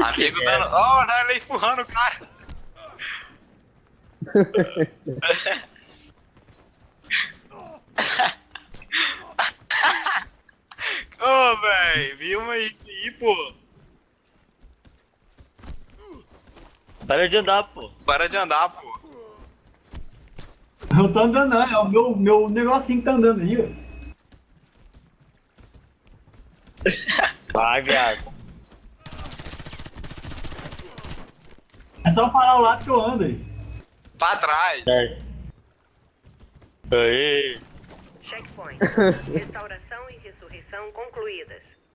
Amigo dando. Ó, oh, ele empurrando o cara. Ô, oh, véi, viu uma aí, pô. Para de andar, pô. Para de andar, pô. Eu tô andando, não. É o meu negocinho que tá andando aí, ó. Vai, viado. É só falar o lado que eu ando aí. Pra trás. É. Aí. Checkpoint. Restauração e ressurreição concluídas.